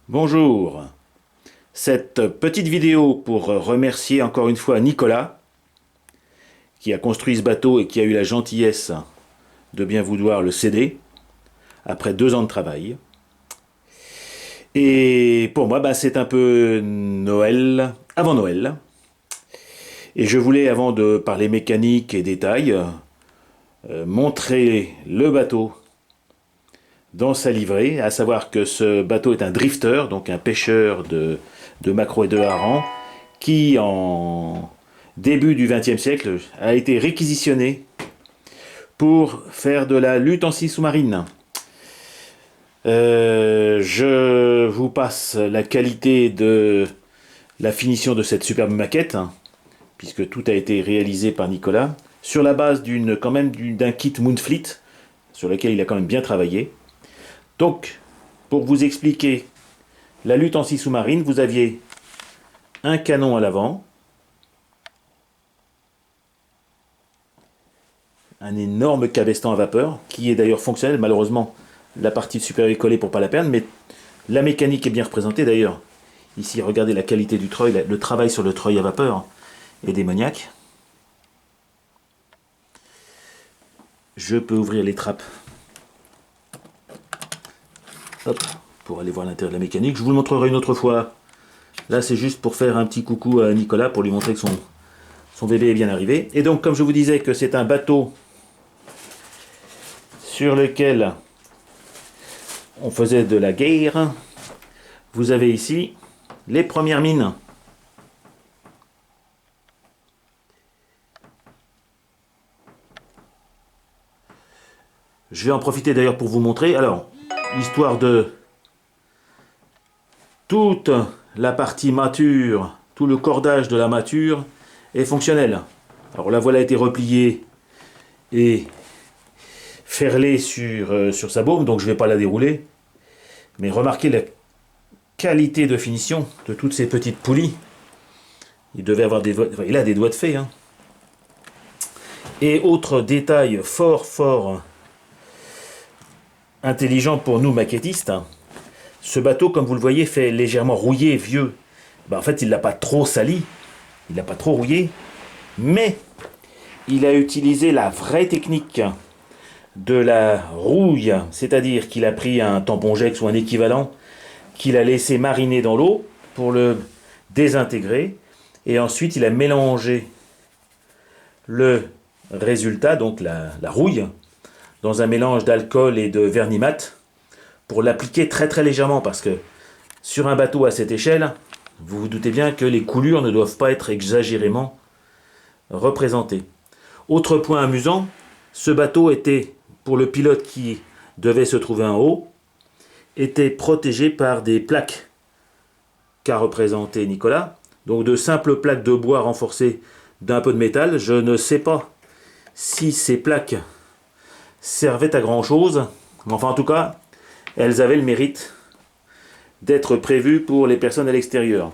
Bonjour. Cette petite vidéo pour remercier encore une fois Nicolas qui a construit ce bateau et qui a eu la gentillesse de bien vouloir le céder après 2 ans de travail. Et pour moi, c'est un peu Noël, avant Noël. Et je voulais, avant de parler mécanique et détails, montrer le bateau dans sa livrée, à savoir que ce bateau est un drifter, donc un pêcheur de maquereaux et de harengs, qui en début du XXe siècle a été réquisitionné pour faire de la lutte anti-sous-marine. Je vous passe la qualité de la finition de cette superbe maquette, puisque tout a été réalisé par Nicolas, sur la base d'un kit Moonfleet, sur lequel il a quand même bien travaillé. Donc, pour vous expliquer la lutte anti-sous-marine, vous aviez un canon à l'avant, un énorme cabestan à vapeur, qui est d'ailleurs fonctionnel. Malheureusement, la partie supérieure est collée pour ne pas la perdre, mais la mécanique est bien représentée d'ailleurs. Ici, regardez la qualité du treuil, le travail sur le treuil à vapeur est démoniaque. Je peux ouvrir les trappes. Hop, pour aller voir l'intérieur de la mécanique. Je vous le montrerai une autre fois. Là, c'est juste pour faire un petit coucou à Nicolas, pour lui montrer que son bébé est bien arrivé. Et donc, comme je vous disais que c'est un bateau sur lequel on faisait de la guerre, vous avez ici les premières mines. Je vais en profiter d'ailleurs pour vous montrer. Alors, histoire de toute la partie mâture, tout le cordage de la mâture est fonctionnel. Alors la voile a été repliée et ferlée sur sa baume, donc je ne vais pas la dérouler. Mais remarquez la qualité de finition de toutes ces petites poulies. Il a des doigts de fée. Hein. Et autre détail fort intelligent pour nous maquettistes, ce bateau, comme vous le voyez, fait légèrement rouillé, vieux. En fait, il ne l'a pas trop sali, il ne l'a pas trop rouillé, mais il a utilisé la vraie technique de la rouille, c'est-à-dire qu'il a pris un tampon-jex ou un équivalent, qu'il a laissé mariner dans l'eau pour le désintégrer, et ensuite il a mélangé le résultat, donc la rouille, dans un mélange d'alcool et de vernis mat, pour l'appliquer très légèrement, parce que sur un bateau à cette échelle, vous vous doutez bien que les coulures ne doivent pas être exagérément représentées. Autre point amusant, ce bateau était, pour le pilote qui devait se trouver en haut, était protégé par des plaques qu'a représenté Nicolas, donc de simples plaques de bois renforcées d'un peu de métal. Je ne sais pas si ces plaques servaient à grand chose, mais enfin en tout cas, elles avaient le mérite d'être prévues pour les personnes à l'extérieur.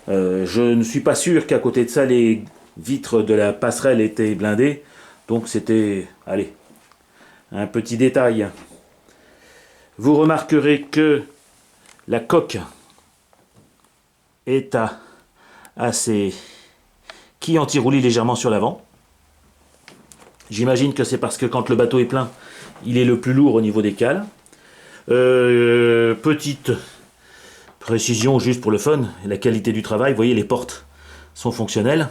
Je ne suis pas sûr qu'à côté de ça, les vitres de la passerelle étaient blindées, donc c'était, allez, un petit détail. Vous remarquerez que la coque est à ses quilles anti-roulis légèrement sur l'avant. J'imagine que c'est parce que quand le bateau est plein, il est le plus lourd au niveau des cales. Petite précision juste pour le fun, la qualité du travail, vous voyez les portes sont fonctionnelles.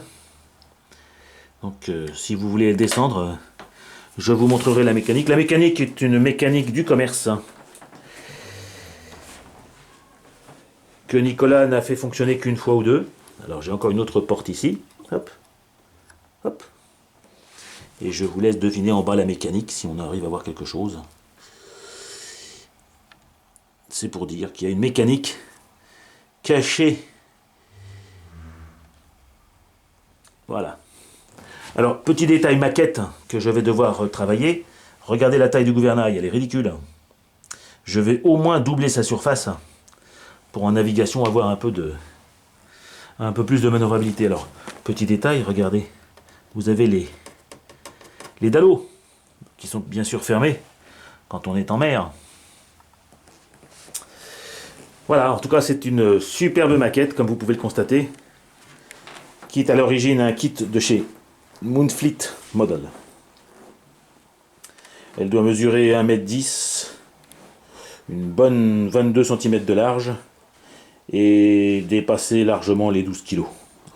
Donc si vous voulez descendre, je vous montrerai la mécanique. La mécanique est une mécanique du commerce que Nicolas n'a fait fonctionner qu'une fois ou deux. Alors j'ai encore une autre porte ici. Hop, hop. Et je vous laisse deviner en bas la mécanique si on arrive à voir quelque chose. C'est pour dire qu'il y a une mécanique cachée. Voilà. Alors, petit détail maquette que je vais devoir travailler. Regardez la taille du gouvernail, elle est ridicule. Je vais au moins doubler sa surface pour en navigation avoir un peu plus de manœuvrabilité. Alors, petit détail, regardez. Vous avez les dallos qui sont bien sûr fermés quand on est en mer. Voilà, en tout cas c'est une superbe maquette comme vous pouvez le constater, qui est à l'origine un kit de chez Moonfleet Model. Elle doit mesurer 1,10 m, une bonne 22 cm de large et dépasser largement les 12 kg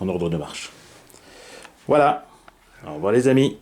en ordre de marche. Voilà, au revoir les amis.